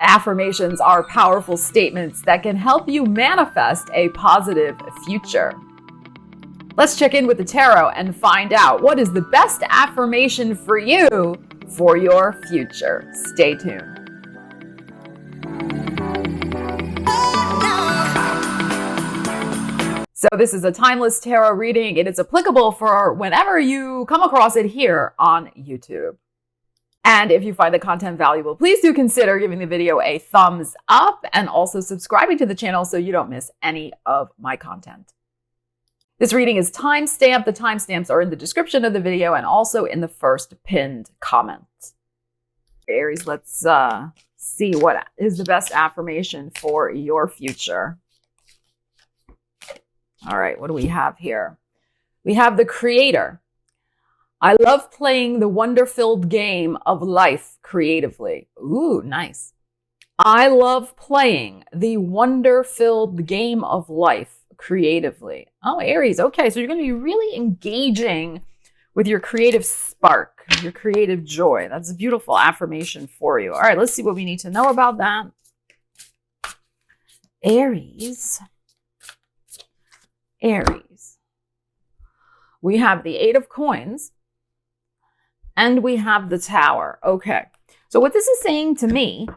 Affirmations are powerful statements that can help you manifest a positive future. Let's check in with the tarot and find out what is the best affirmation for you for your future. Stay tuned. So this is a timeless tarot reading. It is applicable for whenever you come across it here on YouTube. And if you find the content valuable, please do consider giving the video a thumbs up and also subscribing to the channel so you don't miss any of my content. This reading is time-stamped. The timestamps are in the description of the video and also in the first pinned comment. Aries, let's see what is the best affirmation for your future. All right, what do we have here? We have the Creator. I love playing the wonder-filled game of life creatively. Ooh, nice. I love playing the wonder-filled game of life creatively. Oh, Aries, okay, so you're going to be really engaging with your creative spark, your creative joy. That's a beautiful affirmation for you. All right, let's see what we need to know about that. Aries. Aries. We have the Eight of Coins and we have the Tower. Okay. So what this is saying to me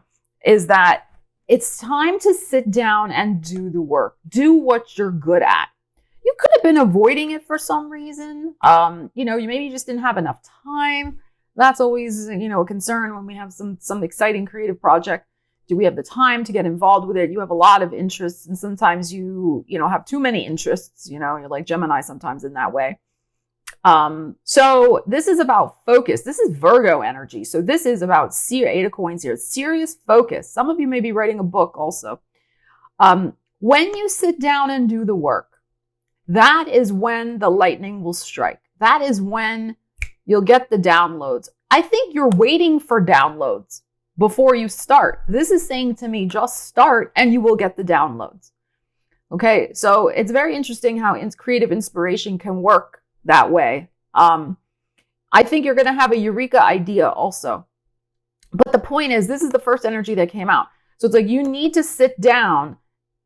is that it's time to sit down and do the work. Do what you're good at. You could have been avoiding it for some reason. You maybe just didn't have enough time. That's always, a concern when we have some exciting creative project. Do we have the time to get involved with it? You have a lot of interests, and sometimes you have too many interests. You're like Gemini sometimes in that way. So this is about focus. This is Virgo energy. So this is about Eight of Coins here. Serious focus. Some of you may be writing a book also. When you sit down and do the work, that is when the lightning will strike. That is when you'll get the downloads. I think you're waiting for downloads before you start. This is saying to me, just start and you will get the downloads. Okay, so it's very interesting how creative inspiration can work that way. I think you're going to have a eureka idea also. But the point is, this is the first energy that came out. So it's like you need to sit down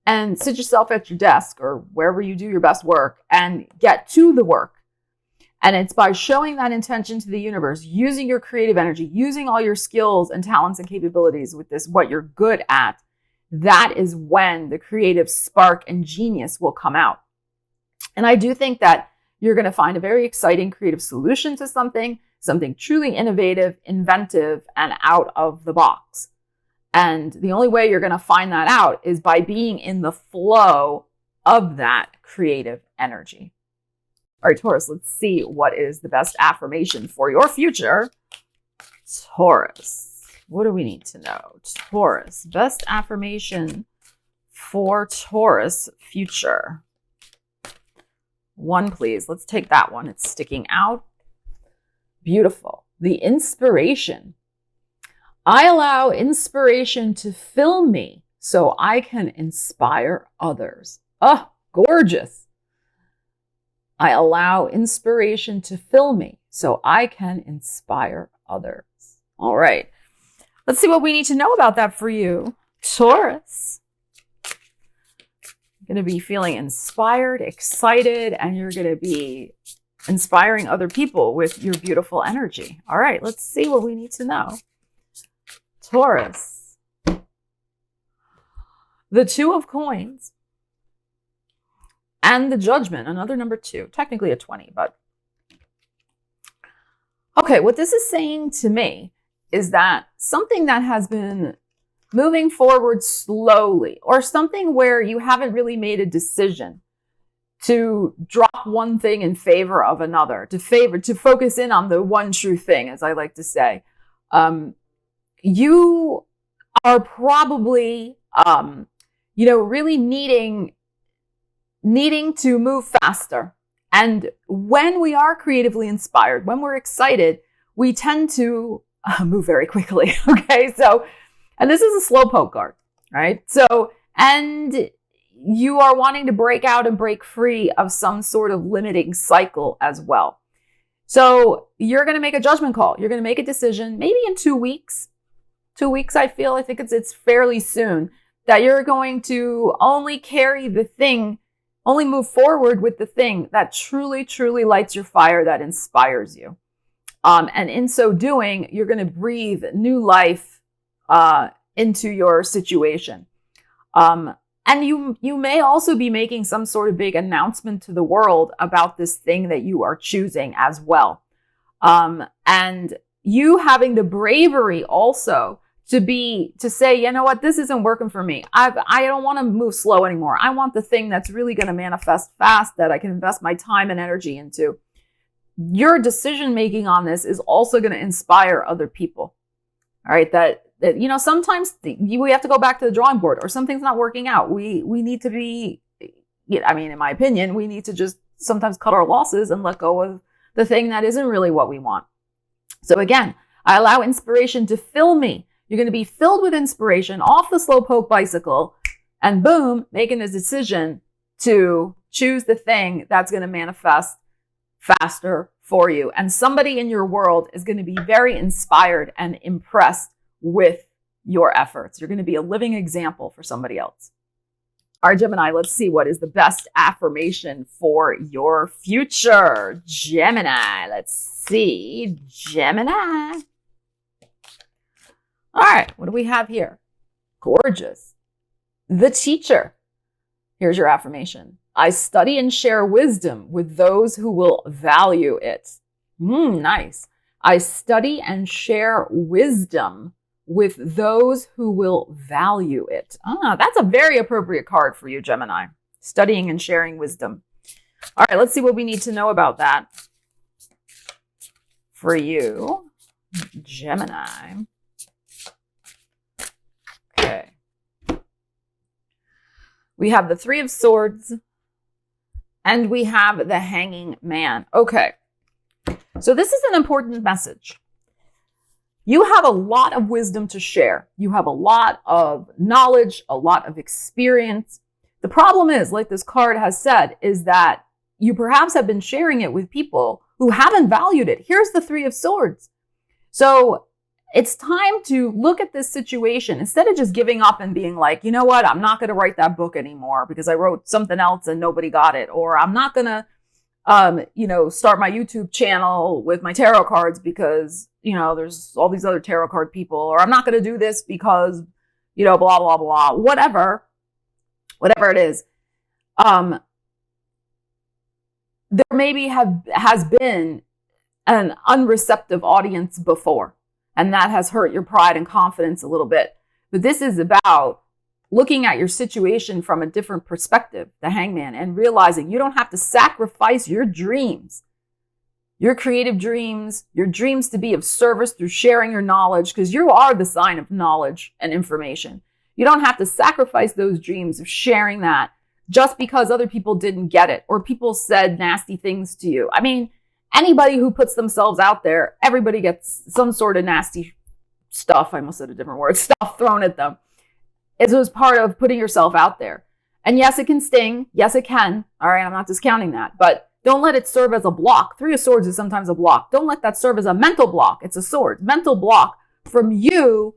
and sit yourself at your desk or wherever you do your best work and get to the work. And it's by showing that intention to the universe, using your creative energy, using all your skills and talents and capabilities with this, what you're good at, that is when the creative spark and genius will come out. And I do think that you're going to find a very exciting creative solution to something truly innovative, inventive, and out of the box. And the only way you're going to find that out is by being in the flow of that creative energy. All right, Taurus, let's see what is the best affirmation for your future. Taurus, what do we need to know? Taurus, best affirmation for Taurus future. One, please. Let's take that one. It's sticking out. Beautiful. The inspiration. I allow inspiration to fill me so I can inspire others. Oh, gorgeous. I allow inspiration to fill me so I can inspire others. All right. Let's see what we need to know about that for you, Taurus. You're going to be feeling inspired, excited, and you're going to be inspiring other people with your beautiful energy. All right. Let's see what we need to know. Taurus. The Two of Coins. And the Judgment, another number 2, technically a 20, but. Okay, what this is saying to me is that something that has been moving forward slowly, or something where you haven't really made a decision to drop one thing in favor of another, to focus in on the one true thing, as I like to say. You are probably, really needing to move faster. And when we are creatively inspired, when we're excited, we tend to move very quickly. Okay. So, and this is a slowpoke card, right? So, and you are wanting to break out and break free of some sort of limiting cycle as well. So you're going to make a judgment call. You're going to make a decision maybe in 2 weeks. 2 weeks, I think it's fairly soon, that you're going to only carry the thing, only move forward with the thing that truly, truly lights your fire, that inspires you. And in so doing, you're going to breathe new life into your situation. And you may also be making some sort of big announcement to the world about this thing that you are choosing as well. And you having the bravery also to say, you know what, this isn't working for me. I don't want to move slow anymore. I want the thing that's really going to manifest fast, that I can invest my time and energy into. Your decision making on this is also going to inspire other people. All right, that sometimes we have to go back to the drawing board, or something's not working out. We need to be, in my opinion, we need to just sometimes cut our losses and let go of the thing that isn't really what we want. So again, I allow inspiration to fill me. You're going to be filled with inspiration off the slowpoke bicycle, and boom, making a decision to choose the thing that's going to manifest faster for you. And somebody in your world is going to be very inspired and impressed with your efforts. You're going to be a living example for somebody else. All right, Gemini, let's see what is the best affirmation for your future. Gemini, let's see. Gemini. All right, what do we have here? Gorgeous. The teacher. Here's your affirmation. I study and share wisdom with those who will value it. Nice. I study and share wisdom with those who will value it. That's a very appropriate card for you, Gemini. Studying and sharing wisdom. All right, let's see what we need to know about that for you, Gemini. Okay. We have the Three of Swords, and we have the Hanging Man. Okay. So this is an important message. You have a lot of wisdom to share. You have a lot of knowledge, a lot of experience. The problem is, like this card has said, is that you perhaps have been sharing it with people who haven't valued it. Here's the Three of Swords. So it's time to look at this situation instead of just giving up and being like, you know what, I'm not going to write that book anymore because I wrote something else and nobody got it. Or I'm not going to, start my YouTube channel with my tarot cards because, there's all these other tarot card people. Or I'm not going to do this because, blah, blah, blah, whatever it is. There maybe has been an unreceptive audience before. And that has hurt your pride and confidence a little bit. But this is about looking at your situation from a different perspective, the Hangman, and realizing you don't have to sacrifice your dreams, your creative dreams, your dreams to be of service through sharing your knowledge, because you are the sign of knowledge and information. You don't have to sacrifice those dreams of sharing that just because other people didn't get it or people said nasty things to you. Anybody who puts themselves out there, everybody gets some sort of nasty stuff. I almost said a different word, stuff thrown at them. It was part of putting yourself out there. And yes, it can sting. Yes, it can. All right, I'm not discounting that. But don't let it serve as a block. Three of Swords is sometimes a block. Don't let that serve as a mental block. It's a sword. Mental block from you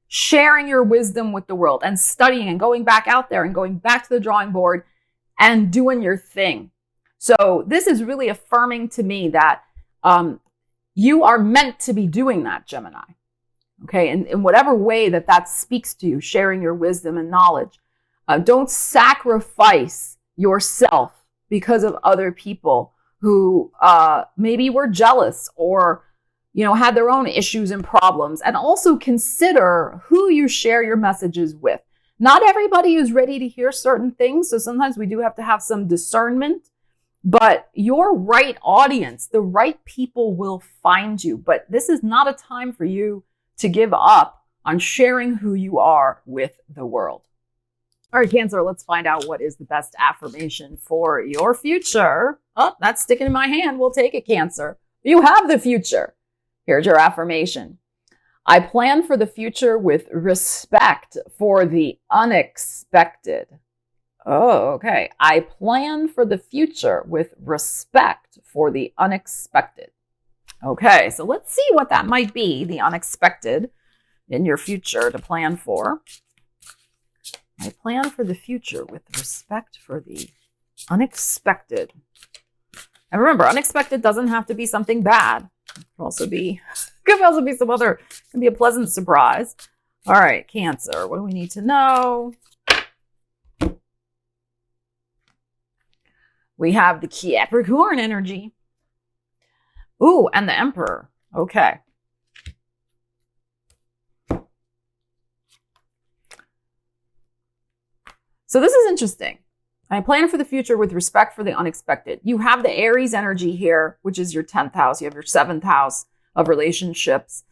sharing your wisdom with the world and studying and going back out there and going back to the drawing board and doing your thing. So this is really affirming to me that you are meant to be doing that, Gemini. Okay, and in whatever way that speaks to you, sharing your wisdom and knowledge. Don't sacrifice yourself because of other people who maybe were jealous or, had their own issues and problems. And also consider who you share your messages with. Not everybody is ready to hear certain things, so sometimes we do have to have some discernment. But your right audience, the right people will find you. But this is not a time for you to give up on sharing who you are with the world. All right, Cancer, let's find out what is the best affirmation for your future. Oh, that's sticking in my hand. We'll take it, Cancer. You have the future. Here's your affirmation. I plan for the future with respect for the unexpected. Oh, okay. I plan for the future with respect for the unexpected. Okay, so let's see what that might be, the unexpected, in your future to plan for. I plan for the future with respect for the unexpected. And remember, unexpected doesn't have to be something bad. It could also be some other, it can be a pleasant surprise. All right, Cancer, what do we need to know? We have the Capricorn energy. Ooh, and the Emperor. Okay. So this is interesting. I plan for the future with respect for the unexpected. You have the Aries energy here, which is your 10th house. You have your 7th house of relationships.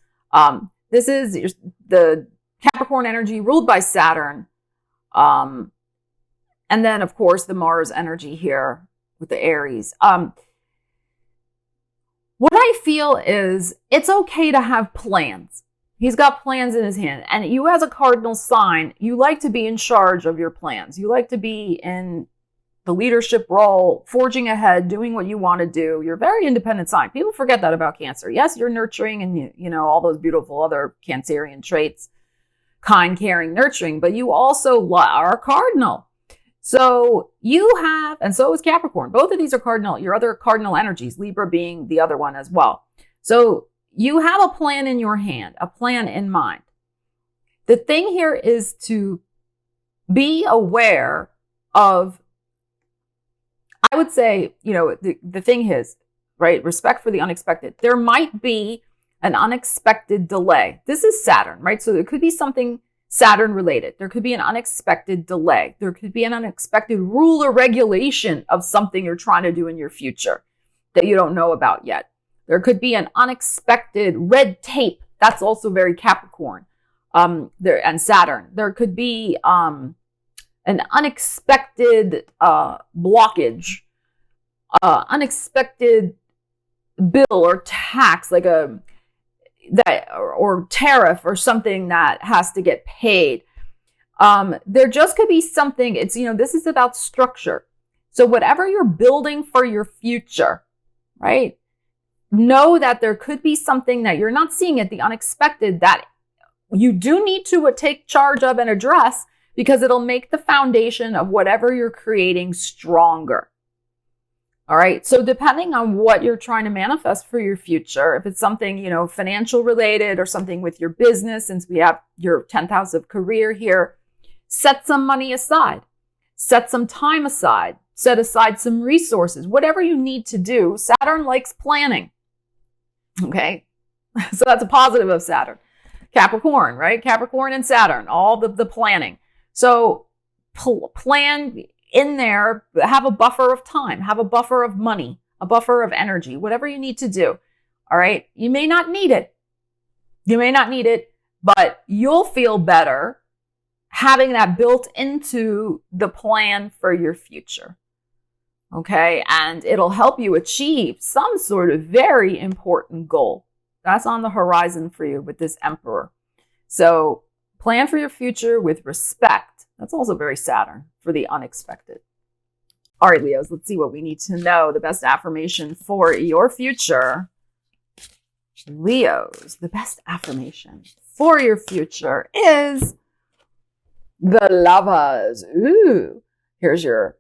This is the Capricorn energy ruled by Saturn. And then, of course, the Mars energy here with the Aries. What I feel is it's okay to have plans. He's got plans in his hand. And you as a cardinal sign, you like to be in charge of your plans. You like to be in the leadership role, forging ahead, doing what you want to do. You're a very independent sign. People forget that about Cancer. Yes, you're nurturing and you know all those beautiful other Cancerian traits, kind, caring, nurturing, but you also are a cardinal. So you have, and so is Capricorn. Both of these are cardinal, your other cardinal energies, Libra being the other one as well. So you have a plan in your hand, a plan in mind. The thing here is to be aware of, I would say, you know, the thing is, right, respect for the unexpected. There might be an unexpected delay. This is Saturn, right? So there could be something Saturn related. There could be an unexpected delay. There could be an unexpected rule or regulation of something you're trying to do in your future that you don't know about yet. There could be an unexpected red tape. That's also very Capricorn and Saturn. There could be an unexpected blockage, unexpected bill or tax, like or tariff or something that has to get paid. There just could be something. It's, you know, this is about structure. So whatever you're building for your future, right? Know that there could be something that you're not seeing at the unexpected that you do need to take charge of and address, because it'll make the foundation of whatever you're creating stronger. All right. So depending on what you're trying to manifest for your future, if it's something, you know, financial related or something with your business, since we have your 10th house of career here, set some money aside, set some time aside, set aside some resources, whatever you need to do. Saturn likes planning. Okay. So that's a positive of Saturn. Capricorn, right? Capricorn and Saturn, all the planning. So plan in there, have a buffer of time, have a buffer of money, a buffer of energy, whatever you need to do. All right. You may not need it. You may not need it, but you'll feel better having that built into the plan for your future. Okay. And it'll help you achieve some sort of very important goal. That's on the horizon for you with this Emperor. So plan for your future with respect. That's also very Saturn for the unexpected. All right, Leos, let's see what we need to know. The best affirmation for your future. Leos, the best affirmation for your future is the Lovers. Ooh, here's your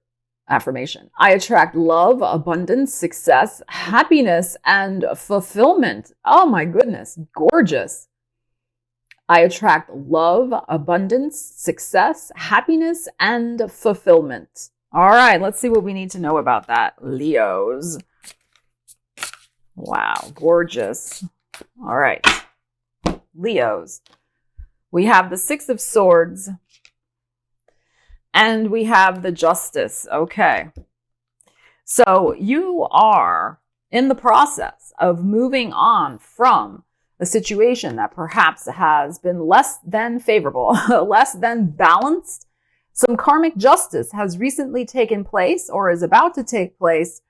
affirmation. I attract love, abundance, success, happiness, and fulfillment. Oh my goodness, gorgeous. I attract love, abundance, success, happiness, and fulfillment. All right, let's see what we need to know about that, Leos. Wow, gorgeous. All right, Leos. We have the Six of Swords, and we have the Justice. Okay. So you are in the process of moving on from a situation that perhaps has been less than favorable, less than balanced. Some karmic justice has recently taken place or is about to take place,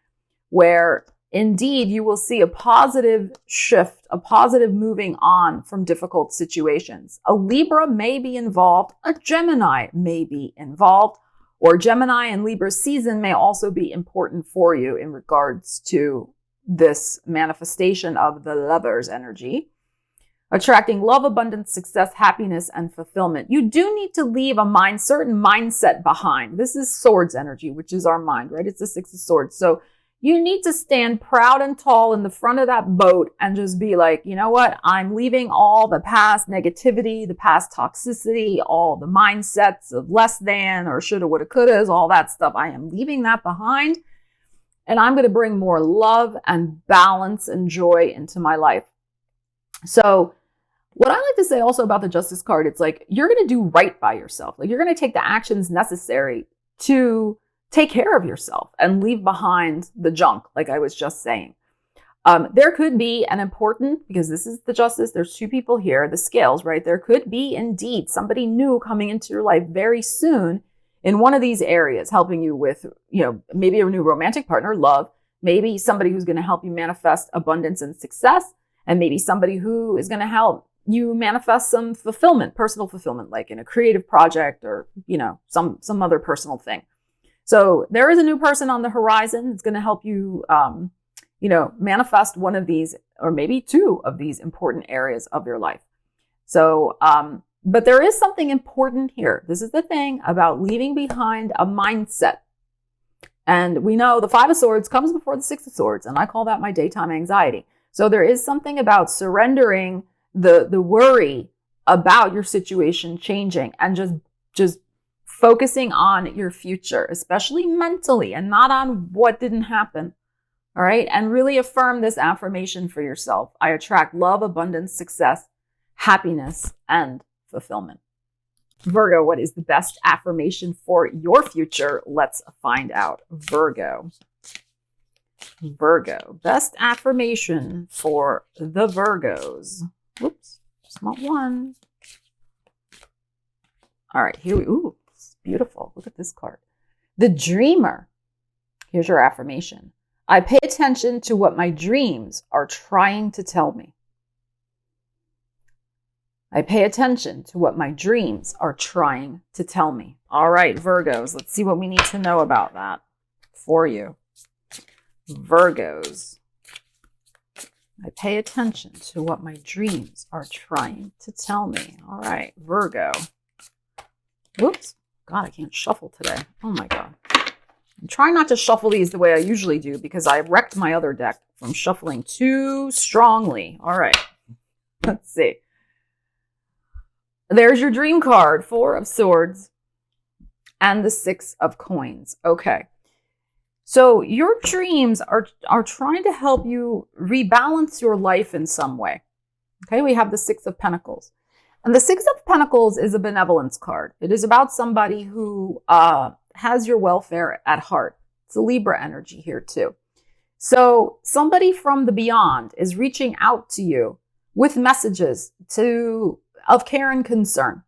where indeed you will see a positive shift, a positive moving on from difficult situations. A Libra may be involved, a Gemini may be involved, or Gemini and Libra season may also be important for you in regards to this manifestation of the Lovers energy. attracting love, abundance, success, happiness, and fulfillment. You do need to leave a certain mindset behind. This is swords energy, which is our mind, right? It's the Six of Swords. So you need to stand proud and tall in the front of that boat and just be like, you know what? I'm leaving all the past negativity, the past toxicity, all the mindsets of less than or shoulda, woulda, couldas, all that stuff. I am leaving that behind. And I'm going to bring more love and balance and joy into my life. So what I like to say also about the Justice card, it's like, you're going to do right by yourself. Like, you're going to take the actions necessary to take care of yourself and leave behind the junk, like I was just saying. There could be an important, because this is the Justice, there's two people here, the scales, right? There could be indeed somebody new coming into your life very soon in one of these areas, helping you with, maybe a new romantic partner, love, maybe somebody who's going to help you manifest abundance and success, and maybe somebody who is going to help you manifest some fulfillment, personal fulfillment, like in a creative project or, some other personal thing. So there is a new person on the horizon. It's going to help you, manifest one of these, or maybe two of these important areas of your life. So, but there is something important here. This is the thing about leaving behind a mindset. And we know the Five of Swords comes before the Six of Swords, and I call that my daytime anxiety. So there is something about surrendering the worry about your situation changing and just focusing on your future, especially mentally, and not on what didn't happen. All right. And really affirm this affirmation for yourself. I attract love, abundance, success, happiness, and fulfillment. Virgo, what is the best affirmation for your future? Let's find out. Virgo, best affirmation for the Virgos. Whoops, just not one. All right, here we, ooh, it's beautiful. Look at this card. The Dreamer. Here's your affirmation. I pay attention to what my dreams are trying to tell me. I pay attention to what my dreams are trying to tell me. All right, Virgos, let's see what we need to know about that for you. Virgos. I pay attention to what my dreams are trying to tell me. All right, Virgo. Whoops. God, I can't shuffle today. Oh my God. I'm trying not to shuffle these the way I usually do because I wrecked my other deck from shuffling too strongly. All right. Let's see. There's your dream card, Four of Swords and the Six of Coins. Okay. So your dreams are trying to help you rebalance your life in some way. Okay, we have the Six of Pentacles. And the Six of Pentacles is a benevolence card. It is about somebody who has your welfare at heart. It's a Libra energy here too. So somebody from the beyond is reaching out to you with messages of care and concern.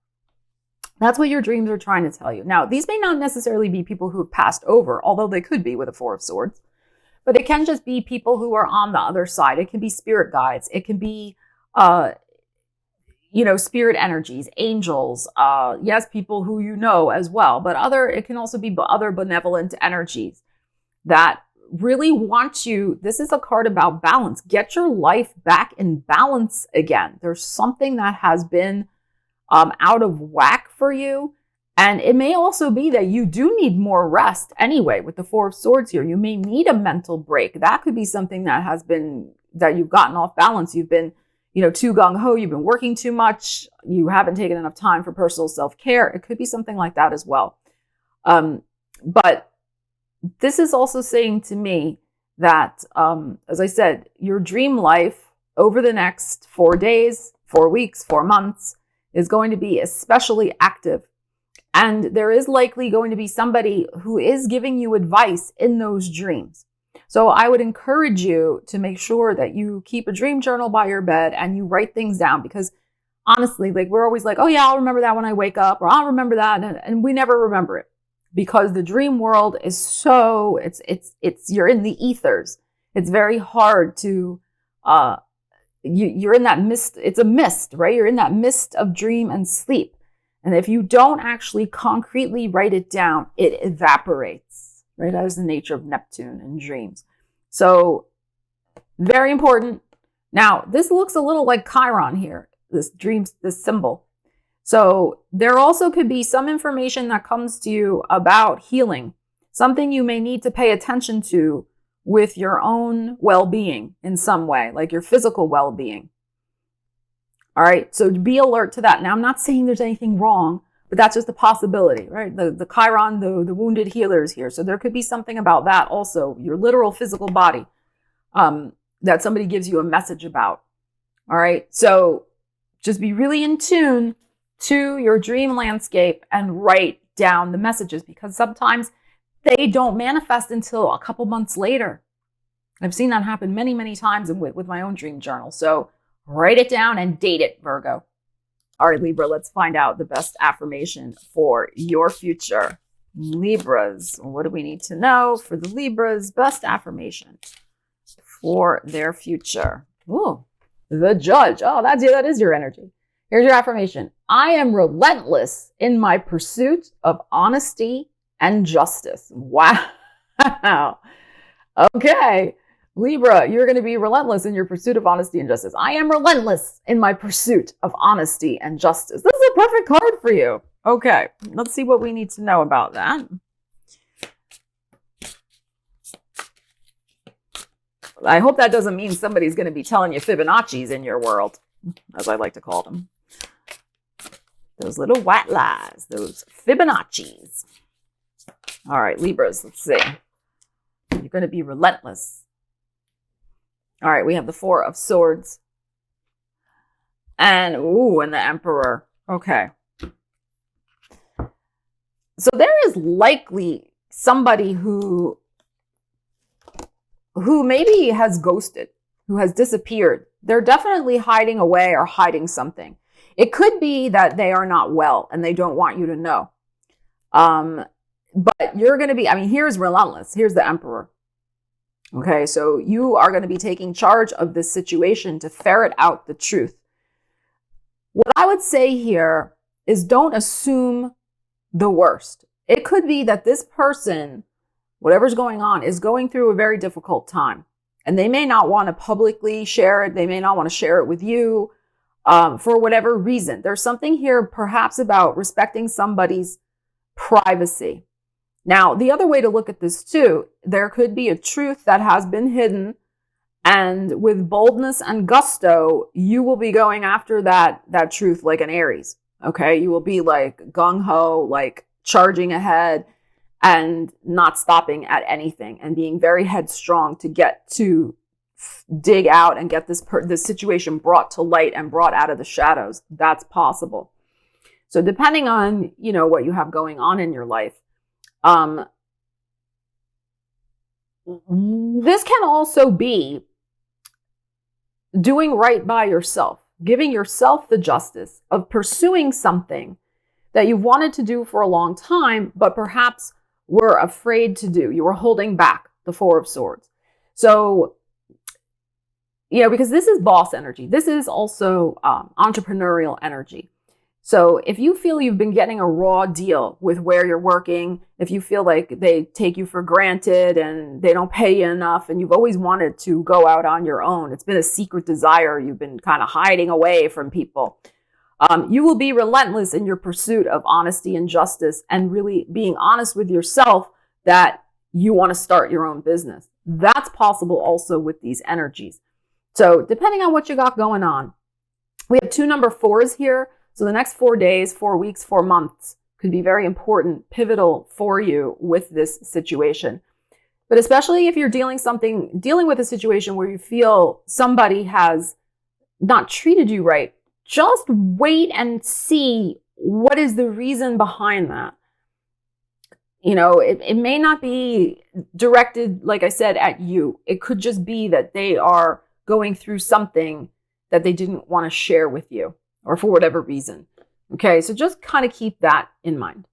That's what your dreams are trying to tell you. Now, these may not necessarily be people who have passed over, although they could be with a Four of Swords. But it can just be people who are on the other side. It can be spirit guides. It can be, spirit energies, angels. Yes, people who you know as well. But it can also be other benevolent energies that really want you. This is a card about balance. Get your life back in balance again. There's something that has been out of whack for you. And it may also be that you do need more rest anyway with the Four of Swords here. You may need a mental break. That could be something that you've gotten off balance. You've been, too gung-ho. You've been working too much. You haven't taken enough time for personal self-care. It could be something like that as well. But this is also saying to me that, as I said, your dream life over the next 4 days, 4 weeks, 4 months, is going to be especially active. And there is likely going to be somebody who is giving you advice in those dreams. So I would encourage you to make sure that you keep a dream journal by your bed and you write things down, because honestly, we're always like, oh yeah, I'll remember that when I wake up, or I'll remember that. And we never remember it because the dream world is you're in the ethers. It's very hard to, you're in that mist. It's a mist, right? You're in that mist of dream and sleep. And if you don't actually concretely write it down, it evaporates, right? That is the nature of Neptune and dreams. So very important. Now, this looks a little like Chiron here. this dream, this symbol. So there also could be some information that comes to you about healing, something you may need to pay attention to with your own well-being in some way, like your physical well-being. All right, so be alert to that. Now, I'm not saying there's anything wrong, but that's just a possibility, right? The Chiron, the wounded healer is here. So there could be something about that also, your literal physical body, that somebody gives you a message about. All right, so just be really in tune to your dream landscape and write down the messages, because sometimes they don't manifest until a couple months later. I've seen that happen many, many times with my own dream journal. So write it down and date it, Virgo. All right, Libra, let's find out the best affirmation for your future. Libras, what do we need to know for the Libras? Best affirmation for their future. Ooh, the Judge. Oh, that is your energy. Here's your affirmation. I am relentless in my pursuit of honesty and justice. Wow. Okay. Libra, you're going to be relentless in your pursuit of honesty and justice. I am relentless in my pursuit of honesty and justice. This is a perfect card for you. Okay, let's see what we need to know about that. I hope that doesn't mean somebody's going to be telling you Fibonacci's in your world, as I like to call them. Those little white lies, those Fibonacci's. All right, Libras, let's see. You're going to be relentless. All right, we have the Four of Swords. And the Emperor. Okay. So there is likely somebody who maybe has ghosted, who has disappeared. They're definitely hiding away or hiding something. It could be that they are not well and they don't want you to know. But you're going to be, here's relentless. Here's the Emperor. Okay, so you are going to be taking charge of this situation to ferret out the truth. What I would say here is don't assume the worst. It could be that this person, whatever's going on, is going through a very difficult time. And they may not want to publicly share it. They may not want to share it with you for whatever reason. There's something here perhaps about respecting somebody's privacy. Now, the other way to look at this too, there could be a truth that has been hidden, and with boldness and gusto, you will be going after that truth like an Aries. Okay, you will be like gung-ho, like charging ahead and not stopping at anything and being very headstrong to get to dig out and get this situation brought to light and brought out of the shadows. That's possible. So depending on, what you have going on in your life, this can also be doing right by yourself, giving yourself the justice of pursuing something that you've wanted to do for a long time, but perhaps were afraid to do. You were holding back, the Four of Swords. So, because this is boss energy. This is also entrepreneurial energy. So if you feel you've been getting a raw deal with where you're working, if you feel like they take you for granted and they don't pay you enough and you've always wanted to go out on your own, it's been a secret desire, you've been kind of hiding away from people, you will be relentless in your pursuit of honesty and justice and really being honest with yourself that you want to start your own business. That's possible also with these energies. So depending on what you got going on, we have two number 4s here. So the next 4 days, 4 weeks, 4 months could be very important, pivotal for you with this situation. But especially if you're dealing with a situation where you feel somebody has not treated you right, just wait and see what is the reason behind that. It may not be directed, like I said, at you. It could just be that they are going through something that they didn't want to share with you, or for whatever reason. Okay, so just kind of keep that in mind.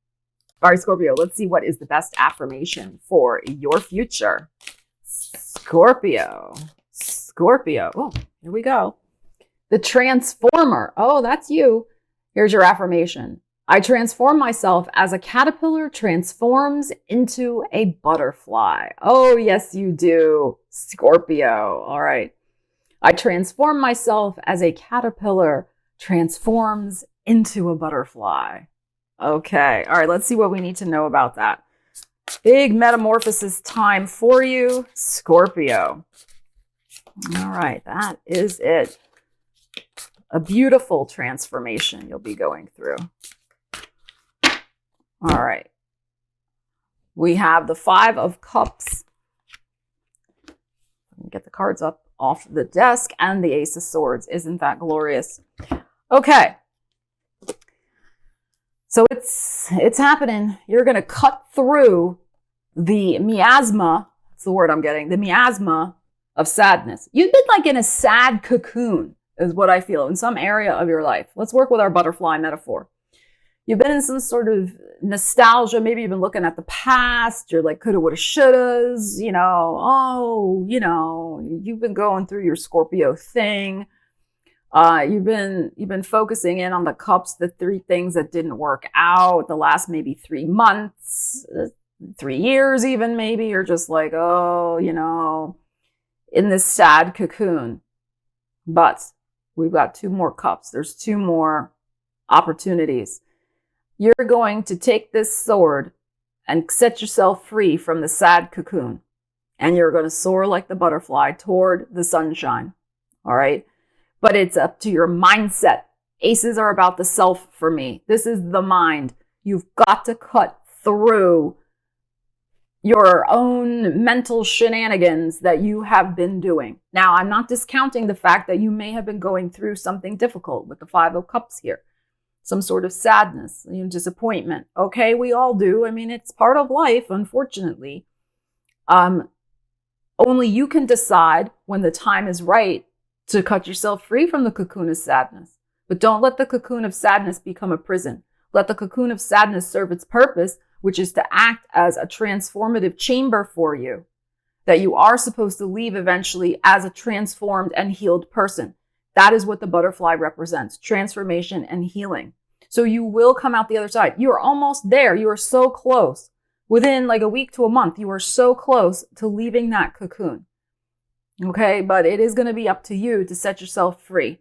All right, Scorpio, let's see what is the best affirmation for your future. Scorpio. Oh, here we go. The Transformer. Oh, that's you. Here's your affirmation. I transform myself as a caterpillar transforms into a butterfly. Oh, yes, you do, Scorpio. All right. I transform myself as a caterpillar transforms into a butterfly. Okay. All right. Let's see what we need to know about that. Big metamorphosis time for you, Scorpio. All right. That is it. A beautiful transformation you'll be going through. All right. We have the Five of Cups. Get the cards up off the desk and the Ace of Swords. Isn't that glorious? Okay. So it's happening. You're going to cut through the miasma. That's the word I'm getting. The miasma of sadness. You've been like in a sad cocoon is what I feel in some area of your life. Let's work with our butterfly metaphor. You've been in some sort of nostalgia. Maybe you've been looking at the past. You're like, coulda, woulda, shouldas, you've been going through your Scorpio thing. You've been focusing in on the cups, the three things that didn't work out, the last maybe 3 months, 3 years even maybe. You're just like, in this sad cocoon. But we've got 2 more cups. There's 2 more opportunities. You're going to take this sword and set yourself free from the sad cocoon. And you're going to soar like the butterfly toward the sunshine. All right. But it's up to your mindset. Aces are about the self for me. This is the mind. You've got to cut through your own mental shenanigans that you have been doing. Now, I'm not discounting the fact that you may have been going through something difficult with the Five of Cups here. Some sort of sadness, disappointment. Okay, we all do. I mean, it's part of life, unfortunately. Only you can decide when the time is right to cut yourself free from the cocoon of sadness. But don't let the cocoon of sadness become a prison. Let the cocoon of sadness serve its purpose, which is to act as a transformative chamber for you, that you are supposed to leave eventually as a transformed and healed person. That is what the butterfly represents, transformation and healing. So you will come out the other side. You are almost there. You are so close. Within like a week to a month, you are so close to leaving that cocoon. Okay, but it is going to be up to you to set yourself free.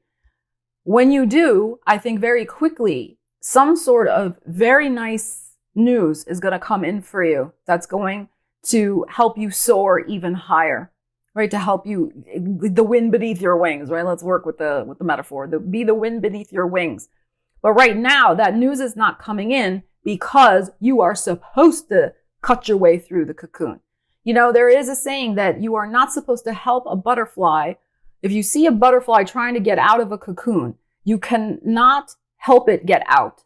When you do, I think very quickly, some sort of very nice news is going to come in for you that's going to help you soar even higher. Right, to help you, the wind beneath your wings, right? Let's work with the metaphor. Be the wind beneath your wings. But right now, that news is not coming in because you are supposed to cut your way through the cocoon. There is a saying that you are not supposed to help a butterfly. If you see a butterfly trying to get out of a cocoon, you cannot help it get out.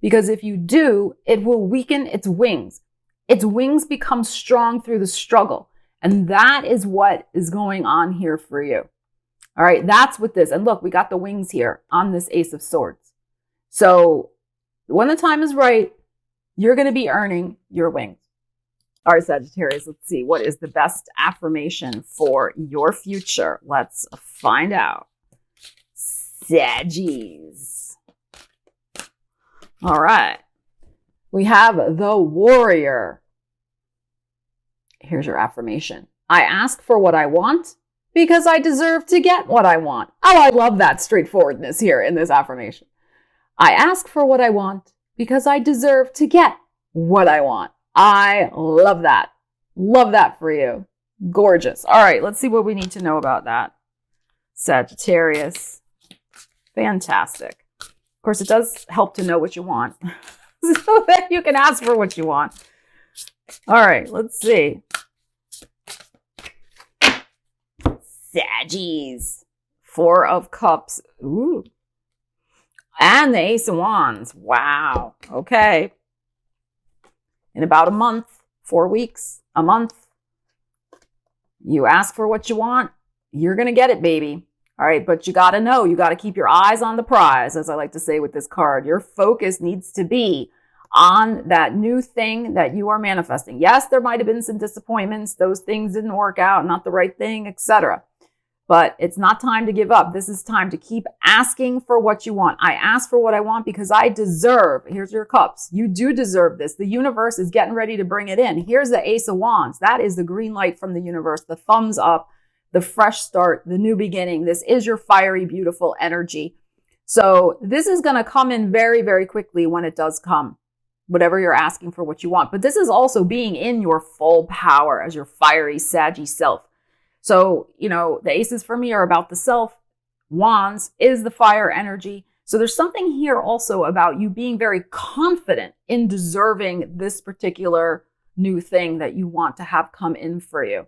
Because if you do, it will weaken its wings. Its wings become strong through the struggle. And that is what is going on here for you. All right, that's what this. And look, we got the wings here on this Ace of Swords. So when the time is right, you're going to be earning your wings. All right, Sagittarius, let's see. What is the best affirmation for your future? Let's find out. Saggies. All right. We have the Warrior. Here's your affirmation. I ask for what I want because I deserve to get what I want. Oh, I love that straightforwardness here in this affirmation. I ask for what I want because I deserve to get what I want. I love that. Love that for you. Gorgeous. All right, let's see what we need to know about that. Sagittarius. Fantastic. Of course, it does help to know what you want so that you can ask for what you want. All right, let's see. Saggies. 4 of Cups. Ooh. And the Ace of Wands. Wow. Okay. In about a month, 4 weeks, a month, you ask for what you want, you're going to get it, baby. All right, but you got to know, you got to keep your eyes on the prize, as I like to say with this card. Your focus needs to be on that new thing that you are manifesting. Yes, there might have been some disappointments. Those things didn't work out, not the right thing, etc. But it's not time to give up. This is time to keep asking for what you want. I ask for what I want because I deserve. Here's your cups. You do deserve this. The universe is getting ready to bring it in. Here's the Ace of Wands. That is the green light from the universe, the thumbs up, the fresh start, the new beginning. This is your fiery, beautiful energy. So this is going to come in very, very quickly when it does come, whatever you're asking for, what you want. But this is also being in your full power as your fiery, saggy self. So, you know, the aces for me are about the self. Wands is the fire energy. So there's something here also about you being very confident in deserving this particular new thing that you want to have come in for you.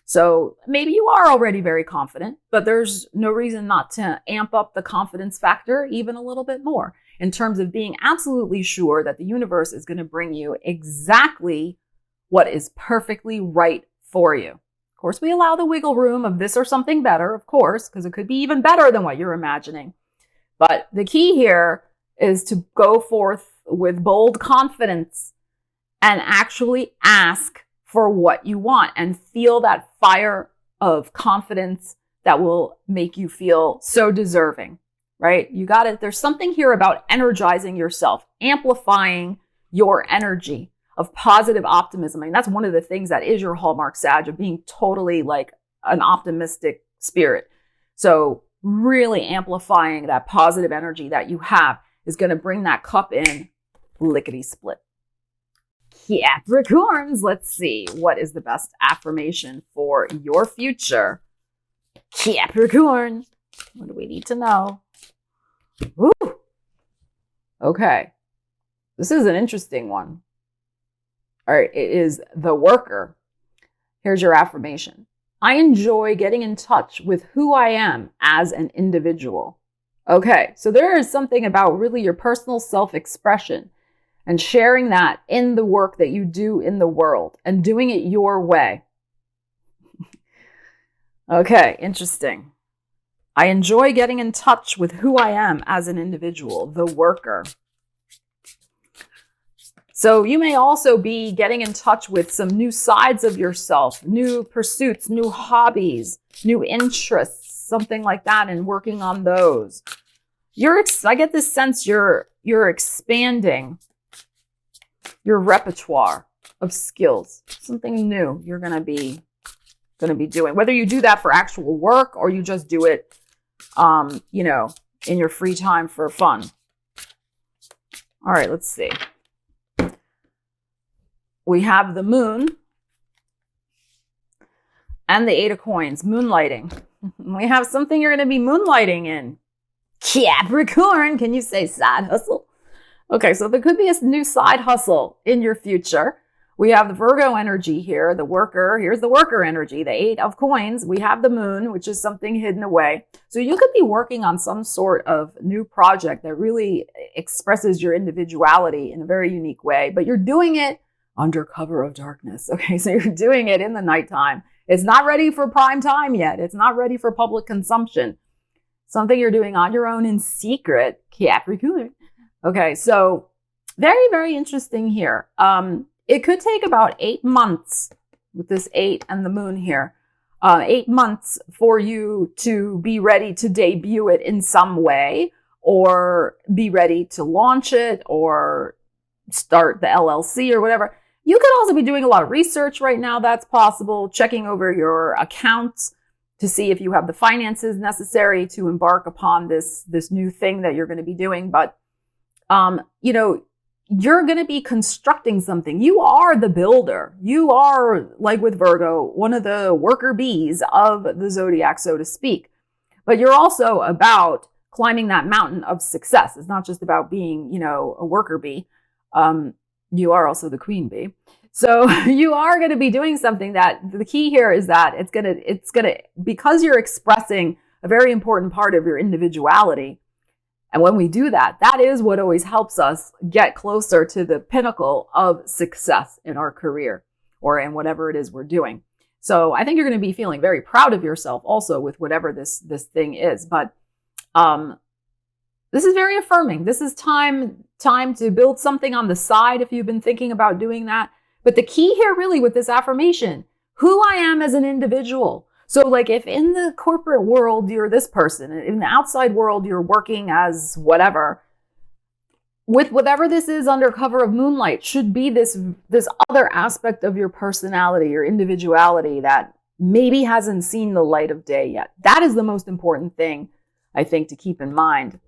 So maybe you are already very confident, but there's no reason not to amp up the confidence factor even a little bit more in terms of being absolutely sure that the universe is going to bring you exactly what is perfectly right for you. Of course, we allow the wiggle room of this or something better, of course, because it could be even better than what you're imagining. But the key here is to go forth with bold confidence and actually ask for what you want and feel that fire of confidence that will make you feel so deserving, right? You got it. There's something here about energizing yourself, amplifying your energy of positive optimism. I mean, that's one of the things that is your hallmark, Sag, of being totally like an optimistic spirit. So really amplifying that positive energy that you have is going to bring that cup in lickety split. Capricorns, let's see. What is the best affirmation for your future? Capricorn. What do we need to know? Ooh. Okay. This is an interesting one. All right. It is the worker. Here's your affirmation. I enjoy getting in touch with who I am as an individual. Okay. So there is something about really your personal self-expression and sharing that in the work that you do in the world and doing it your way. Okay, interesting. I enjoy getting in touch with who I am as an individual, the worker. So you may also be getting in touch with some new sides of yourself, new pursuits, new hobbies, new interests, something like that, and working on those. I get this sense you're expanding your repertoire of skills, something new you're going to be doing, whether you do that for actual work or you just do it, you know, in your free time for fun. All right, let's see. We have the moon and the 8 of coins, moonlighting. We have something you're going to be moonlighting in. Capricorn, can you say side hustle? Okay, so there could be a new side hustle in your future. We have the Virgo energy here, the worker. Here's the worker energy, the 8 of coins. We have the moon, which is something hidden away. So you could be working on some sort of new project that really expresses your individuality in a very unique way, but you're doing it under cover of darkness. Okay, so you're doing it in the nighttime. It's not ready for prime time yet. It's not ready for public consumption. Something you're doing on your own in secret, Capricorn. Okay, so very, very interesting here. It could take about 8 months with this 8 and the moon here. 8 months for you to be ready to debut it in some way or be ready to launch it or start the LLC or whatever. You could also be doing a lot of research right now. That's possible. Checking over your accounts to see if you have the finances necessary to embark upon this new thing that you're going to be doing. But you know, you're going to be constructing something. You are the builder. You are, like with Virgo, one of the worker bees of the zodiac, so to speak. But you're also about climbing that mountain of success. It's not just about being, you know, a worker bee. You are also the queen bee. So you are going to be doing something that the key here is that it's going to, because you're expressing a very important part of your individuality. And when we do that, that is what always helps us get closer to the pinnacle of success in our career or in whatever it is we're doing. So I think you're going to be feeling very proud of yourself also with whatever this thing is. But this is very affirming. This is time to build something on the side if you've been thinking about doing that. But the key here really with this affirmation, who I am as an individual. So like if in the corporate world, you're this person, in the outside world, you're working as whatever, with whatever this is under cover of moonlight should be this other aspect of your personality, your individuality that maybe hasn't seen the light of day yet. That is the most important thing, I think, to keep in mind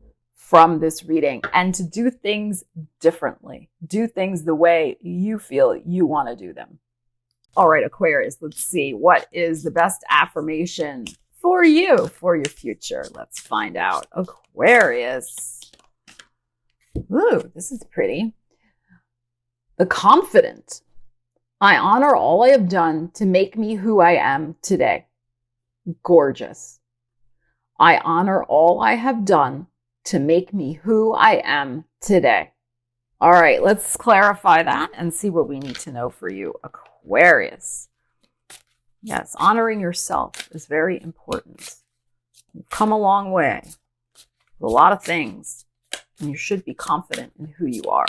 from this reading and to do things differently. Do things the way you feel you want to do them. All right, Aquarius, let's see. What is the best affirmation for you for your future? Let's find out. Aquarius. Ooh, this is pretty. The confident. I honor all I have done to make me who I am today. Gorgeous. I honor all I have done to make me who I am today. All right, let's clarify that and see what we need to know for you, Aquarius. Yes, honoring yourself is very important. You've come a long way with a lot of things, and you should be confident in who you are.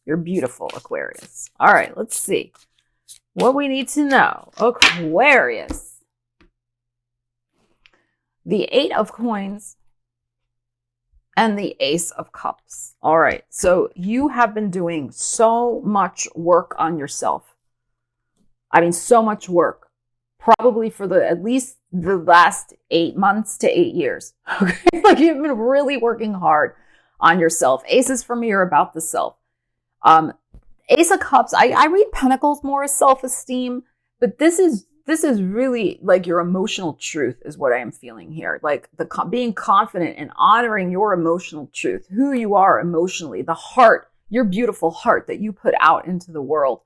You're beautiful, Aquarius. All right, let's see what we need to know. Aquarius. The 8 of Coins and the Ace of Cups. All right, so you have been doing so much work on yourself. I mean, so much work. Probably for at least the last 8 months to 8 years. Okay, like you've been really working hard on yourself. Aces for me are about the self. Ace of Cups, I read Pentacles more as self-esteem, but this is really like your emotional truth is what I am feeling here. Like being confident and honoring your emotional truth, who you are emotionally, the heart, your beautiful heart that you put out into the world.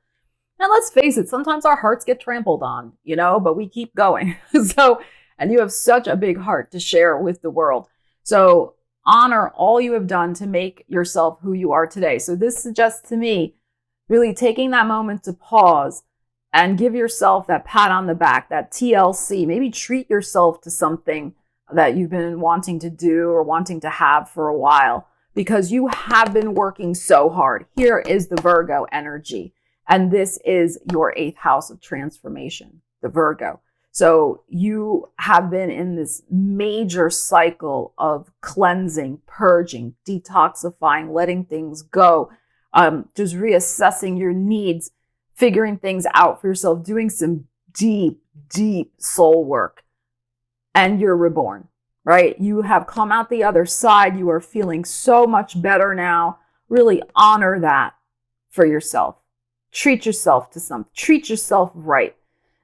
And let's face it, sometimes our hearts get trampled on, but we keep going. And you have such a big heart to share with the world. So honor all you have done to make yourself who you are today. So this suggests to me really taking that moment to pause and give yourself that pat on the back, that TLC. Maybe treat yourself to something that you've been wanting to do or wanting to have for a while because you have been working so hard. Here is the Virgo energy. And this is your 8th house of transformation, the Virgo. So you have been in this major cycle of cleansing, purging, detoxifying, letting things go, just reassessing your needs, figuring things out for yourself, doing some deep, deep soul work. And you're reborn, right? You have come out the other side. You are feeling so much better now. Really honor that for yourself. Treat yourself to something. Treat yourself right.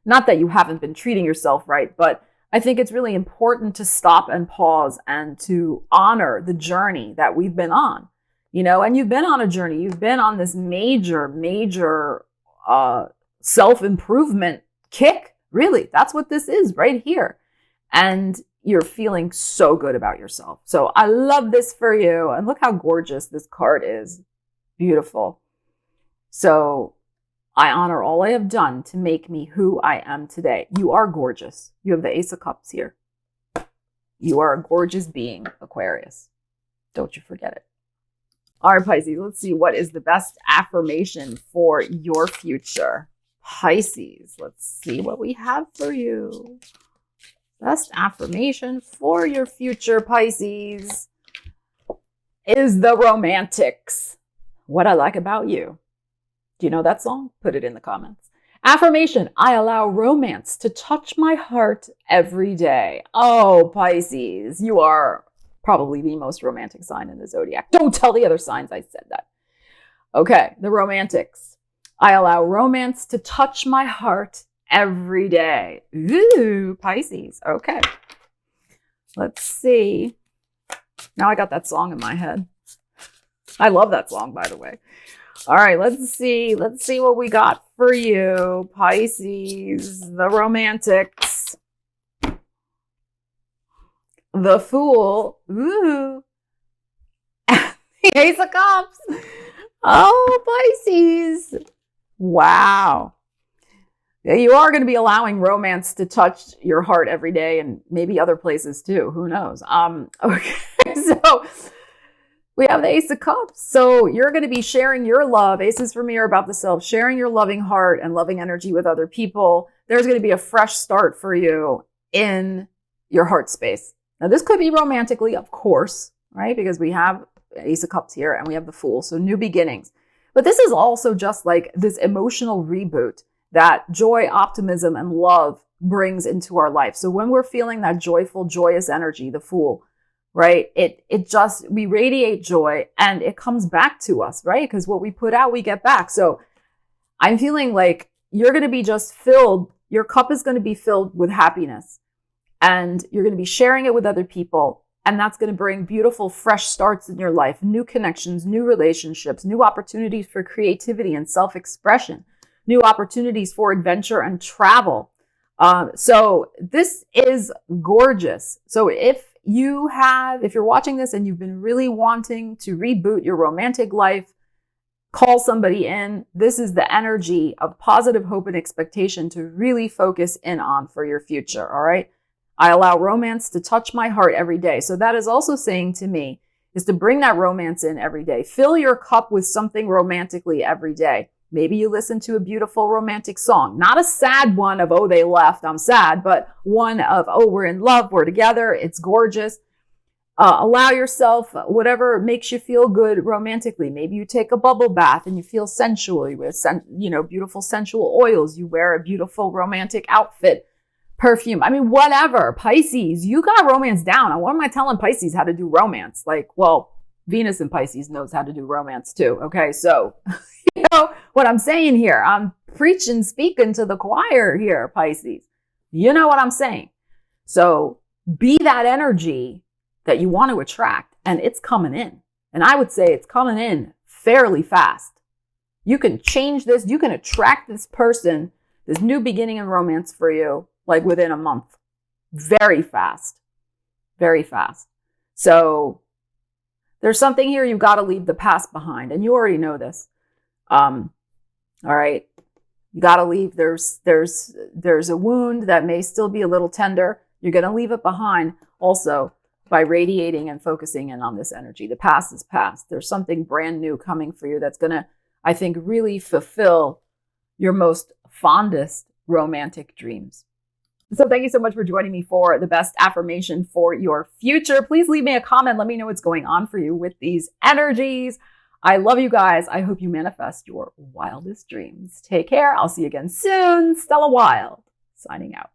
Not that you haven't been treating yourself right, but I think it's really important to stop and pause and to honor the journey that we've been on, and you've been on a journey. You've been on this major, major self-improvement kick. Really, that's what this is right here. And you're feeling so good about yourself. So I love this for you. And look how gorgeous this card is. Beautiful. So I honor all I have done to make me who I am today. You are gorgeous. You have the Ace of Cups here. You are a gorgeous being, Aquarius. Don't you forget it. All right, Pisces, let's see what is the best affirmation for your future. Pisces, let's see what we have for you. Best affirmation for your future, Pisces, is the Romantics. What I like about you. Do you know that song? Put it in the comments. Affirmation, I allow romance to touch my heart every day. Oh, Pisces, you are probably the most romantic sign in the zodiac. Don't tell the other signs I said that. Okay, the Romantics. I allow romance to touch my heart every day. Ooh, Pisces. Okay. Let's see. Now I got that song in my head. I love that song, by the way. All right, let's see. Let's see what we got for you, Pisces, the Romantics. The Fool. Ooh. The Ace of Cups. Oh, Pisces. Wow. You are going to be allowing romance to touch your heart every day and maybe other places too. Who knows? Okay, so we have the Ace of Cups. So you're going to be sharing your love. Aces for me are about the self, sharing your loving heart and loving energy with other people. There's going to be a fresh start for you in your heart space. Now, this could be romantically, of course, right? Because we have Ace of Cups here and we have the Fool. So new beginnings. But this is also just like this emotional reboot that joy, optimism, and love brings into our life. So when we're feeling that joyful, joyous energy, the Fool, right? We radiate joy and it comes back to us, right? Because what we put out, we get back. So I'm feeling like you're going to be just filled. Your cup is going to be filled with happiness and you're going to be sharing it with other people. And that's going to bring beautiful, fresh starts in your life, new connections, new relationships, new opportunities for creativity and self-expression, new opportunities for adventure and travel. So this is gorgeous. So if you're watching this and you've been really wanting to reboot your romantic life, call somebody in. This is the energy of positive hope and expectation to really focus in on for your future. All right. I allow romance to touch my heart every day. So that is also saying to me is to bring that romance in every day. Fill your cup with something romantically every day. Maybe you listen to a beautiful romantic song, not a sad one of, oh, they left, I'm sad, but one of, oh, we're in love, we're together, it's gorgeous. Allow yourself whatever makes you feel good romantically. Maybe you take a bubble bath and you feel sensually with, beautiful sensual oils. You wear a beautiful romantic outfit, perfume. I mean, whatever. Pisces, you got romance down. What am I telling Pisces how to do romance? Like, well, Venus in Pisces knows how to do romance too. Okay, so you know what I'm saying here. I'm preaching, speaking to the choir here, Pisces. You know what I'm saying. So be that energy that you want to attract, and it's coming in. And I would say it's coming in fairly fast. You can change this. You can attract this person, this new beginning in romance for you, like within a month. Very fast. Very fast. So there's something here you've got to leave the past behind, and you already know this. All right. You got to leave. There's a wound that may still be a little tender. You're going to leave it behind also by radiating and focusing in on this energy. The past is past. There's something brand new coming for you that's going to, I think, really fulfill your most fondest romantic dreams. So thank you so much for joining me for the best affirmation for your future. Please leave me a comment. Let me know what's going on for you with these energies. I love you guys. I hope you manifest your wildest dreams. Take care. I'll see you again soon. Stella Wilde, signing out.